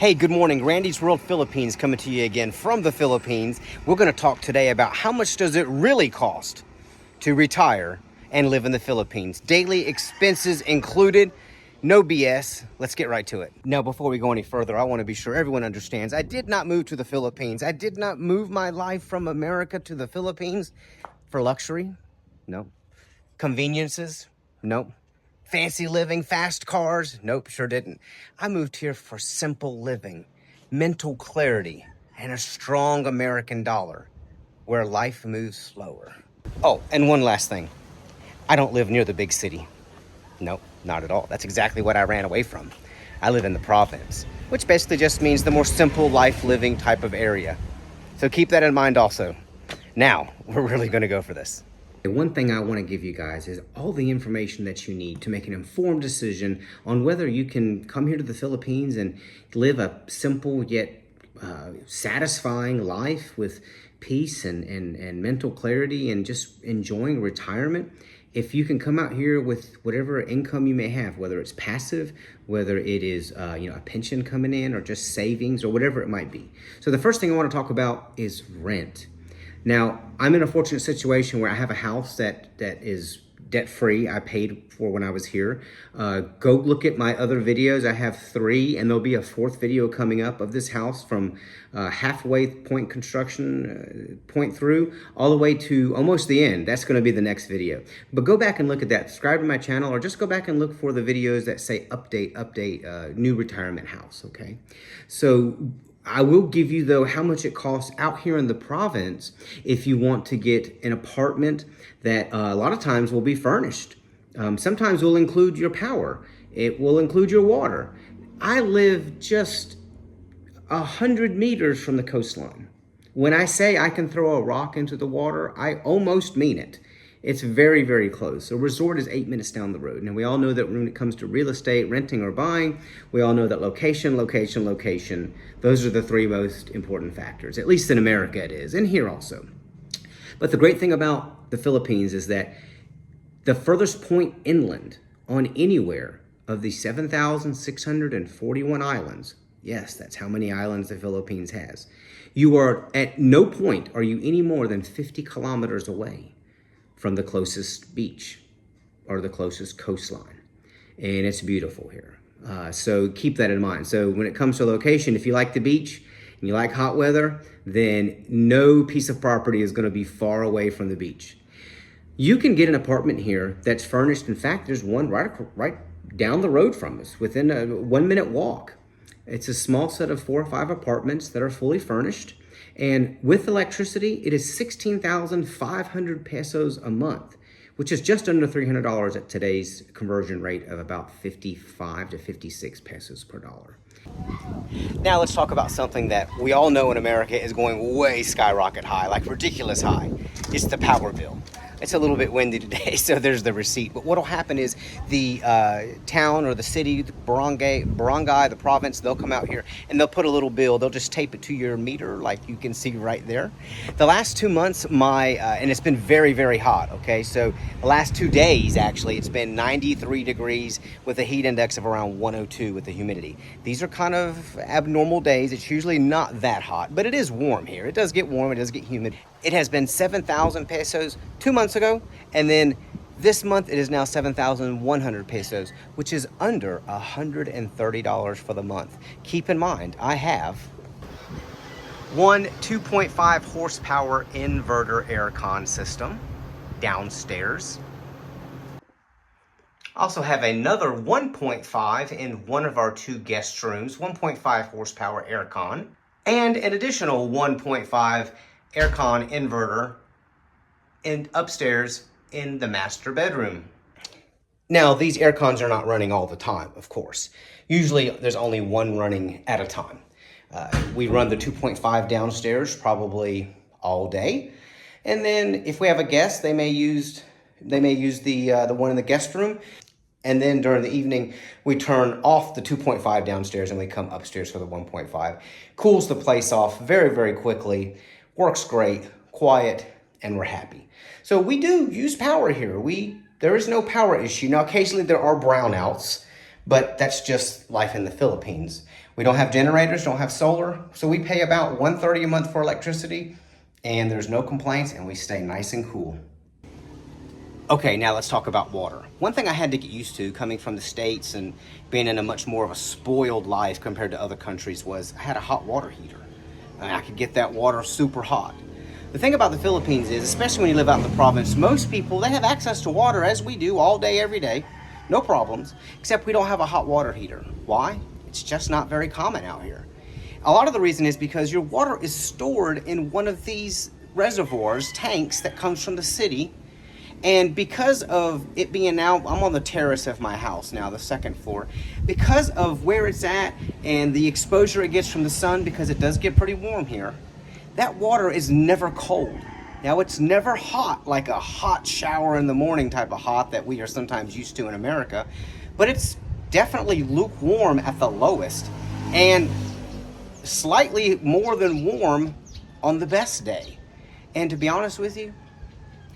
Hey, good morning. Randy's World Philippines coming to you again from the Philippines. We're going to talk today about how much does it really cost to retire and live in the Philippines. Daily expenses included, no BS. Let's get right to it. Now, before we go any further, I want to be sure everyone understands I did not move to the Philippines. I did not move my life from America to the Philippines for luxury. No. Conveniences. No. Fancy living, fast cars? Nope, sure didn't. I moved here for simple living, mental clarity, and a strong American dollar where life moves slower. Oh, and one last thing. I don't live near the big city. Nope, not at all. That's exactly what I ran away from. I live in the province, which basically just means the more simple life living type of area. So keep that in mind also. Now, we're really going to go for this. One thing I want to give you guys is all the information that you need to make an informed decision on whether you can come here to the Philippines and live a simple yet satisfying life with peace and mental clarity and just enjoying retirement. If you can come out here with whatever income you may have, whether it's passive, whether it is a pension coming in or just savings or whatever it might be. So the first thing I want to talk about is rent. Now, I'm in a fortunate situation where I have a house that is debt-free. I paid for when I was here. Go look at my other videos. I have 3, and there'll be a 4th video coming up of this house from halfway point construction point through all the way to almost the end. That's going to be the next video. But go back and look at that. Subscribe to my channel, or just go back and look for the videos that say update, new retirement house, okay? So I will give you, though, how much it costs out here in the province if you want to get an apartment that a lot of times will be furnished. Sometimes will include your power. It will include your water. I live just 100 meters from the coastline. When I say I can throw a rock into the water, I almost mean it. It's very, very close. A resort is 8 minutes down the road. Now, we all know that when it comes to real estate, renting or buying, we all know that location, location, location, those are the 3 most important factors. At least in America it is, and here also. But the great thing about the Philippines is that the furthest point inland on anywhere of the 7,641 islands, yes, that's how many islands the Philippines has, you are at no point are you any more than 50 kilometers away from the closest beach or the closest coastline. And it's beautiful here. So keep that in mind. So when it comes to location, if you like the beach and you like hot weather, then no piece of property is going to be far away from the beach. You can get an apartment here that's furnished. In fact, there's one right down the road from us within a 1-minute walk. It's a small set of 4 or 5 apartments that are fully furnished. And with electricity, it is 16,500 pesos a month, which is just under $300 at today's conversion rate of about 55 to 56 pesos per dollar. Now let's talk about something that we all know in America is going way skyrocket high, like ridiculous high. It's the power bill. It's a little bit windy today, so there's the receipt. But what'll happen is the town or the city, the barangay, the province, they'll come out here and they'll put a little bill. They'll just tape it to your meter, like you can see right there. The last 2 months, and it's been very, very hot, okay? So the last 2 days, actually, it's been 93 degrees with a heat index of around 102 with the humidity. These are kind of abnormal days. It's usually not that hot, but it is warm here. It does get warm. It does get humid. It has been 7,000 pesos 2 months ago, and then this month it is now 7,100 pesos, which is under $130 for the month. Keep in mind, I have one 2.5 horsepower inverter aircon system downstairs. Also have another 1.5 in one of our 2 guest rooms, 1.5 horsepower aircon, and an additional 1.5 aircon inverter upstairs in the master bedroom. Now, these aircons are not running all the time, of course. Usually, there's only one running at a time. We run the 2.5 downstairs probably all day, and then if we have a guest, they may use the one in the guest room. And then during the evening, we turn off the 2.5 downstairs and we come upstairs for the 1.5. Cools the place off very, very quickly. Works great, quiet, and we're happy. So we do use power here. There is no power issue. Now, occasionally there are brownouts, but that's just life in the Philippines. We don't have generators, don't have solar, so we pay about $130 a month for electricity, and there's no complaints, and we stay nice and cool. Okay, now let's talk about water. One thing I had to get used to coming from the States and being in a much more of a spoiled life compared to other countries was I had a hot water heater. And I could get that water super hot. The thing about the Philippines is, especially when you live out in the province, most people, they have access to water as we do all day, every day. No problems, except we don't have a hot water heater. Why? It's just not very common out here. A lot of the reason is because your water is stored in one of these reservoirs, tanks that comes from the city. And because of it being now, I'm on the terrace of my house now, the second floor. Because of where it's at and the exposure it gets from the sun, because it does get pretty warm here, that water is never cold. Now, it's never hot, like a hot shower in the morning type of hot that we are sometimes used to in America, but it's definitely lukewarm at the lowest and slightly more than warm on the best day. And to be honest with you,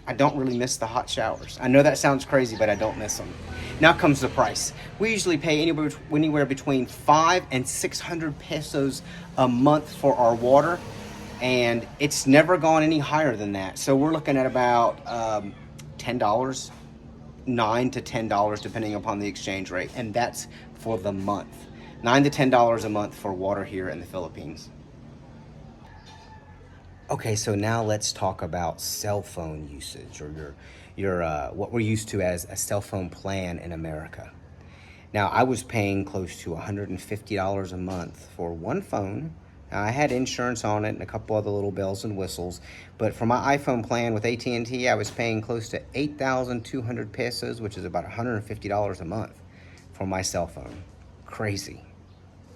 I don't really miss the hot showers. I know that sounds crazy, but I don't miss them. Now comes the price. We usually pay anywhere between 500 and 600 pesos a month for our water, and it's never gone any higher than that. So we're looking at about $10, $9 to $10 depending upon the exchange rate, and that's for the month. $9 to $10 a month for water here in the Philippines. Okay, so now let's talk about cell phone usage, or your what we're used to as a cell phone plan in America. Now, I was paying close to $150 a month for one phone. Now, I had insurance on it and a couple other little bells and whistles, but for my iPhone plan with AT&T, I was paying close to 8,200 pesos, which is about $150 a month for my cell phone. Crazy.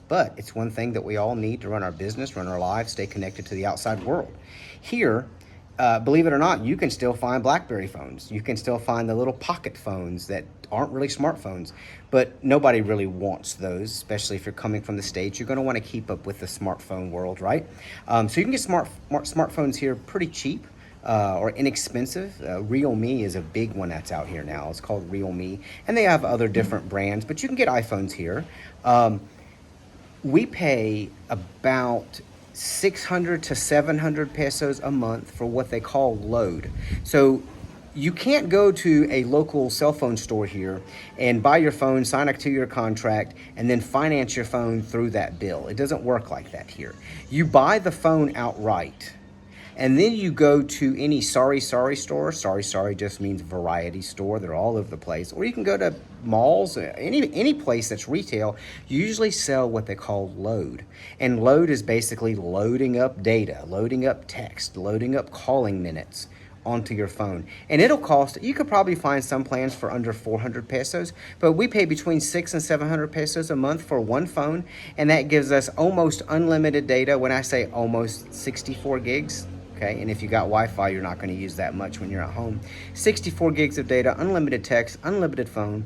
But it's one thing that we all need to run our business, run our lives, stay connected to the outside world. Here, believe it or not, you can still find BlackBerry phones. You can still find the little pocket phones that aren't really smartphones. But nobody really wants those, especially if you're coming from the States. You're going to want to keep up with the smartphone world, right? So you can get smartphones here pretty cheap. Or inexpensive. Realme is a big one that's out here now. It's called Realme. And they have other different brands, but you can get iPhones here. We pay about 600 to 700 pesos a month for what they call load. So you can't go to a local cell phone store here and buy your phone, sign a 2-year contract, and then finance your phone through that bill. It doesn't work like that here. You buy the phone outright. And then you go to any sorry store. Sorry just means variety store. They're all over the place. Or you can go to malls, any place that's retail. You usually sell what they call load. And load is basically loading up data, loading up text, loading up calling minutes onto your phone. And it'll cost, you could probably find some plans for under 400 pesos, but we pay between 600 and 700 pesos a month for one phone. And that gives us almost unlimited data. When I say almost, 64 gigs. Okay, and if you got Wi-Fi, you're not going to use that much when you're at home. 64 gigs of data, unlimited text, unlimited phone.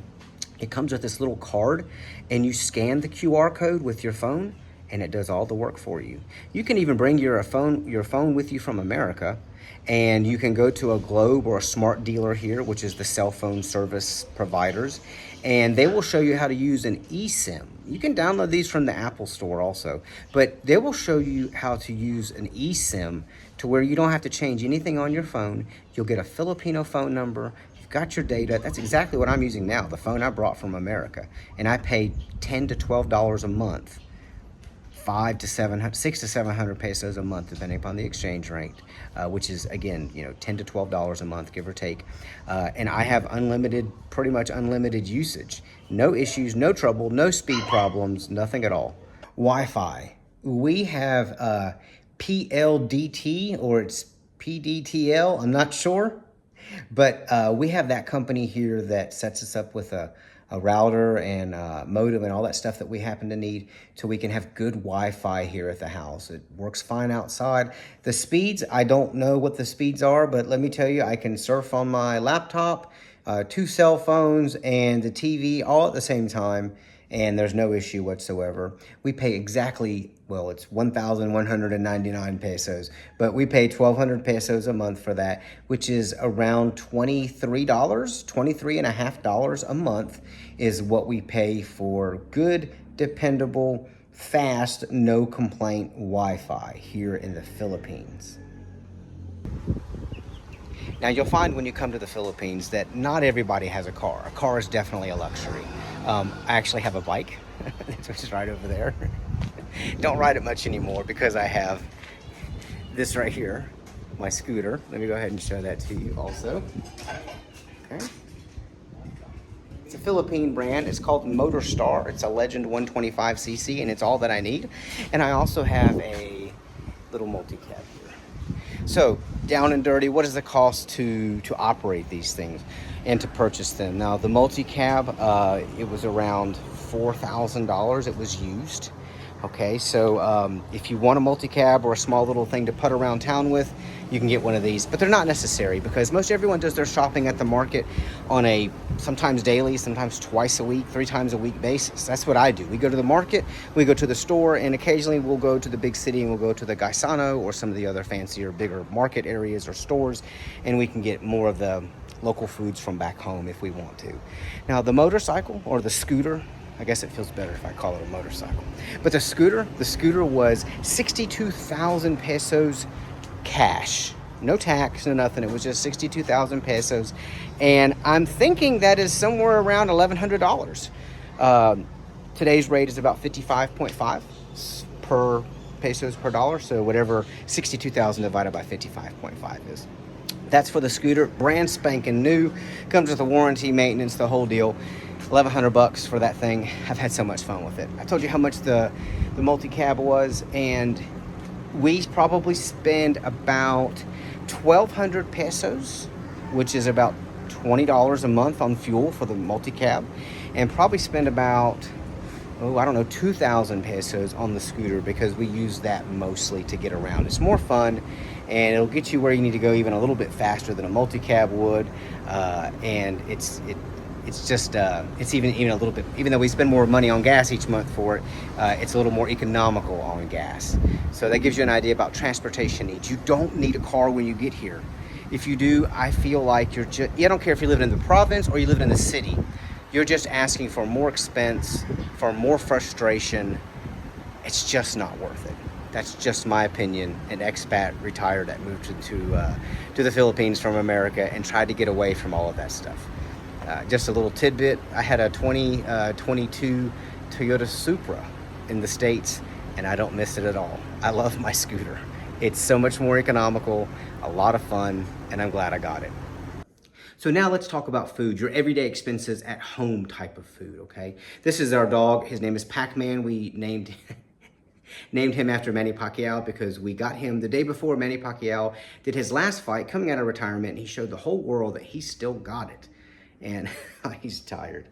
It comes with this little card, and you scan the QR code with your phone, and it does all the work for you. You can even bring your phone with you from America, and you can go to a Globe or a Smart Dealer here, which is the cell phone service providers, and they will show you how to use an eSIM. You can download these from the Apple Store also, but they will show you how to use an eSIM to where you don't have to change anything on your phone. You'll get a Filipino phone number. You've got your data. That's exactly what I'm using now, the phone I brought from America. And I pay $10 to $12 a month, 600 to 700 pesos a month, depending upon the exchange rate, which is, again, $10 to $12 a month, give or take. And I have pretty much unlimited usage. No issues, no trouble, no speed problems, nothing at all. Wi-Fi. We have PLDT, or it's PDTL, I'm not sure. But we have that company here that sets us up with a router and modem and all that stuff that we happen to need, so we can have good Wi-Fi here at the house. It works fine outside. The speeds, I don't know what the speeds are, but let me tell you, I can surf on my laptop, 2 cell phones, and the TV all at the same time, and there's no issue whatsoever. We pay exactly, well, it's 1,199 pesos, but we pay 1,200 pesos a month for that, which is around $23, $23.50 a month is what we pay for good, dependable fast, no complaint Wi-Fi here in the Philippines. Now you'll find when you come to the Philippines that not everybody has a car. A car is definitely a luxury. I actually have a bike, which is right over there. Don't ride it much anymore because I have this right here, my scooter. Let me go ahead and show that to you also. Okay. It's a Philippine brand. It's called Motor Star. It's a Legend 125cc, and it's all that I need. And I also have a little multi-cab here. So, down and dirty, what does it cost to operate these things and to purchase them? Now, the multi-cab, it was around $4,000. It was used. Okay, so if you want a multi-cab or a small little thing to put around town with, you can get one of these, but they're not necessary because most everyone does their shopping at the market on a sometimes daily, sometimes twice a week, 3 times a week basis. That's what I do. We go to the market, we go to the store, and occasionally we'll go to the big city and we'll go to the Gaisano or some of the other fancier, bigger market areas or stores, and we can get more of the local foods from back home if we want to. Now, the motorcycle or the scooter, I guess it feels better if I call it a motorcycle. But the scooter was 62,000 pesos cash. No tax, no nothing. It was just 62,000 pesos. And I'm thinking that is somewhere around $1,100. Today's rate is about 55.5 per pesos per dollar. So whatever 62,000 divided by 55.5 is. That's for the scooter. Brand spanking new. Comes with a warranty, maintenance, the whole deal. $1,100 for that thing. I've had so much fun with it. I told you how much the multi-cab was, and we probably spend about 1,200 pesos, which is about $20 a month on fuel for the multi-cab, and probably spend about, 2,000 pesos on the scooter because we use that mostly to get around. It's more fun, and it'll get you where you need to go even a little bit faster than a multi-cab would, and it's even a little bit, even though we spend more money on gas each month for it, it's a little more economical on gas. So that gives you an idea about transportation needs. You don't need a car when you get here. If you do, I feel like I don't care if you live in the province or you live in the city, you're just asking for more expense, for more frustration. It's just not worth it. That's just my opinion. An expat retired that moved to the Philippines from America and tried to get away from all of that stuff. Just a little tidbit, I had a 2022 Toyota Supra in the States, and I don't miss it at all. I love my scooter. It's so much more economical, a lot of fun, and I'm glad I got it. So now let's talk about food, your everyday expenses at home type of food, okay? This is our dog. His name is Pac-Man. We named him after Manny Pacquiao because we got him the day before Manny Pacquiao did his last fight coming out of retirement, and he showed the whole world that he still got it. And he's tired.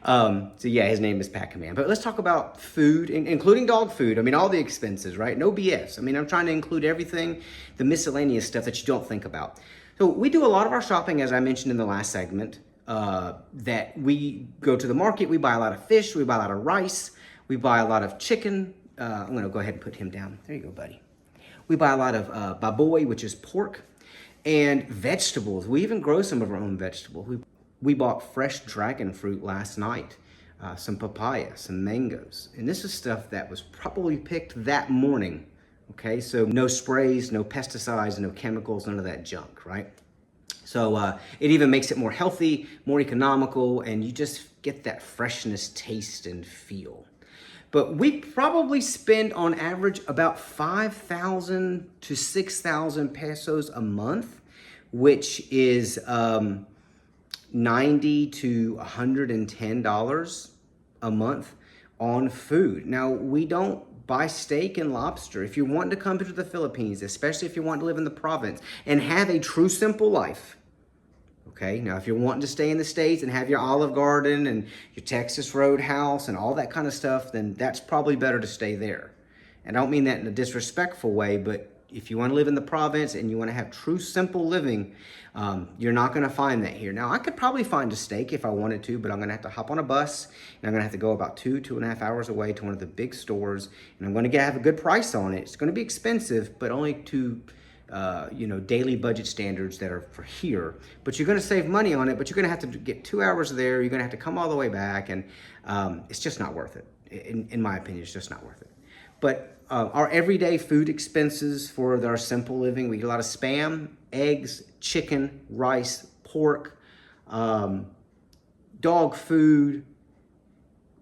So yeah, his name is Pac-Man. But let's talk about food, including dog food. I mean, all the expenses, right? No BS. I mean, I'm trying to include everything, the miscellaneous stuff that you don't think about. So we do a lot of our shopping, as I mentioned in the last segment, that we go to the market, we buy a lot of fish, we buy a lot of rice, we buy a lot of chicken. I'm gonna go ahead and put him down. There you go, buddy. We buy a lot of baboy, which is pork, and vegetables. We even grow some of our own vegetables. We bought fresh dragon fruit last night, some papaya, some mangoes. And this is stuff that was probably picked that morning, okay? So no sprays, no pesticides, no chemicals, none of that junk, right? So it even makes it more healthy, more economical, and you just get that freshness, taste, and feel. But we probably spend on average about 5,000 to 6,000 pesos a month, which is $90 to $110 a month on food. Now, we don't buy steak and lobster. If you're wanting to come to the Philippines, especially if you want to live in the province and have a true simple life, okay? Now, if you're wanting to stay in the States and have your Olive Garden and your Texas Roadhouse and all that kind of stuff, then that's probably better to stay there. And I don't mean that in a disrespectful way, but if you want to live in the province and you want to have true simple living, you're not going to find that here. Now, I could probably find a steak if I wanted to, but I'm going to have to hop on a bus, and I'm going to have to go about 2.5 hours away to one of the big stores, and I'm going to have a good price on it. It's going to be expensive, but only to daily budget standards that are for here. But you're going to save money on it, but you're going to have to get 2 hours there. You're going to have to come all the way back, and it's just not worth it. In my opinion, it's just not worth it. But our everyday food expenses for our simple living, we get a lot of Spam, eggs, chicken, rice, pork, dog food,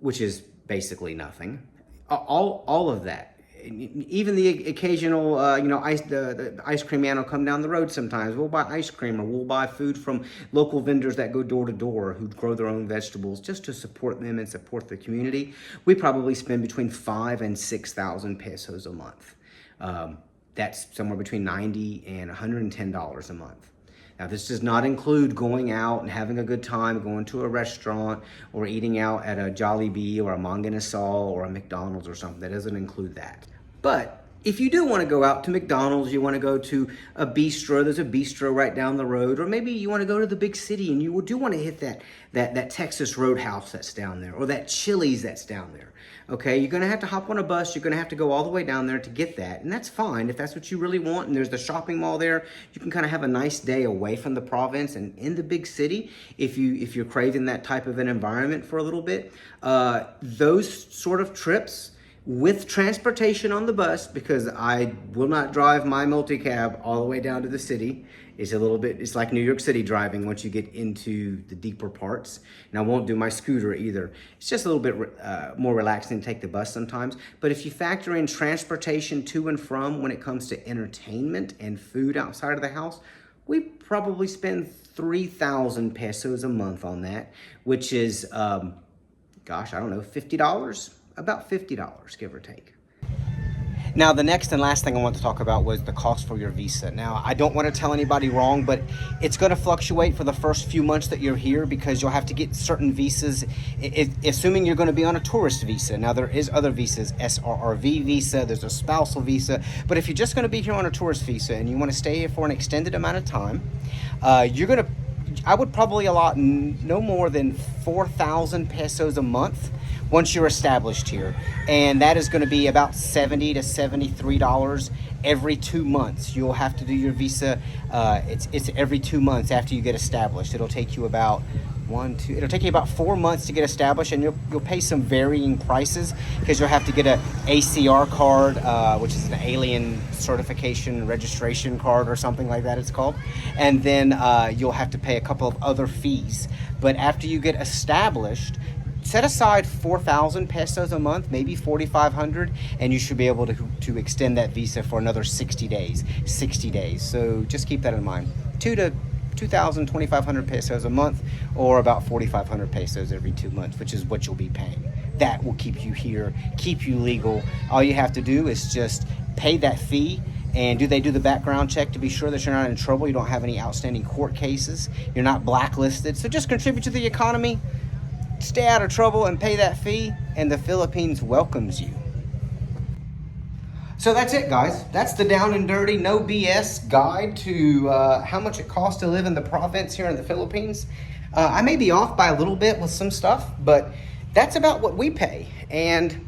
which is basically nothing. All of that. Even the occasional, the ice cream man will come down the road sometimes. We'll buy ice cream, or we'll buy food from local vendors that go door to door who grow their own vegetables just to support them and support the community. We probably spend between 5,000 and 6,000 pesos a month. That's somewhere between $90 and $110 a month. Now, this does not include going out and having a good time, going to a restaurant or eating out at a Jollibee or a Manganasal or a McDonald's or something. That doesn't include that. But if you do want to go out to McDonald's, you want to go to a bistro, there's a bistro right down the road, or maybe you want to go to the big city and you do want to hit that Texas Roadhouse that's down there, or that Chili's that's down there. Okay, you're going to have to hop on a bus, you're going to have to go all the way down there to get that, and that's fine if that's what you really want, and there's the shopping mall there. You can kind of have a nice day away from the province and in the big city if you're craving that type of an environment for a little bit. Those sort of trips with transportation on the bus, because I will not drive my multi-cab all the way down to the city. It's like New York City driving once you get into the deeper parts. And I won't do my scooter either. It's just a little bit more relaxing to take the bus sometimes. But if you factor in transportation to and from when it comes to entertainment and food outside of the house, we probably spend 3,000 pesos a month on that, which is, $50? About $50, give or take. Now, the next and last thing I want to talk about was the cost for your visa. Now, I don't want to tell anybody wrong, but it's going to fluctuate for the first few months that you're here, because you'll have to get certain visas, assuming you're going to be on a tourist visa. Now, there is other visas, SRRV visa, there's a spousal visa, but if you're just going to be here on a tourist visa and you want to stay here for an extended amount of time, I would probably allot no more than 4,000 pesos a month once you're established here, and that is going to be about $70 to $73 every 2 months. You'll have to do your visa. It's every 2 months after you get established. It'll take you about it'll take you about 4 months to get established, and you'll pay some varying prices, because you'll have to get a ACR card, which is an alien certification registration card or something like that it's called, and then you'll have to pay a couple of other fees. But after you get established, set aside 4,000 pesos a month, maybe 4,500, and you should be able to extend that visa for another 60 days. So just keep that in mind. 2,000, 2,500 pesos a month, or about 4,500 pesos every 2 months, which is what you'll be paying. That will keep you here, keep you legal. All you have to do is just pay that fee. And they do the background check to be sure that you're not in trouble, you don't have any outstanding court cases, you're not blacklisted. So just contribute to the economy, stay out of trouble, and pay that fee, and the Philippines welcomes you. So that's it, guys. That's the down and dirty, no BS guide to how much it costs to live in the province here in the Philippines. I may be off by a little bit with some stuff, but that's about what we pay. And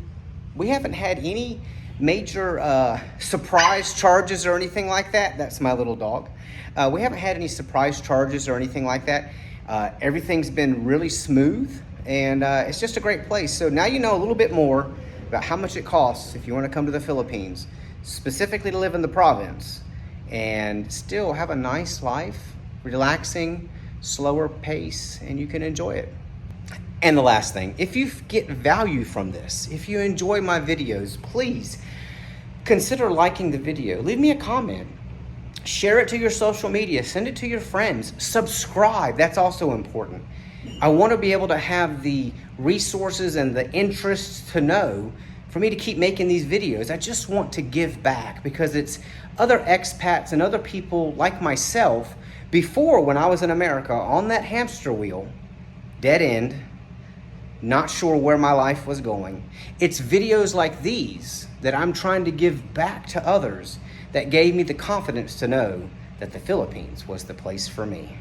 we haven't had any major surprise charges or anything like that. That's my little dog. We haven't had any surprise charges or anything like that. Everything's been really smooth, and it's just a great place. So now you know a little bit more about how much it costs if you want to come to the Philippines, specifically to live in the province and still have a nice life, relaxing, slower pace, and you can enjoy it. And the last thing, if you get value from this, if you enjoy my videos, please consider liking the video. Leave me a comment. Share it to your social media. Send it to your friends. Subscribe. That's also important. I want to be able to have the resources and the interests to know for me to keep making these videos. I just want to give back, because it's other expats and other people like myself before, when I was in America on that hamster wheel, dead end, not sure where my life was going. It's videos like these that I'm trying to give back to others that gave me the confidence to know that the Philippines was the place for me.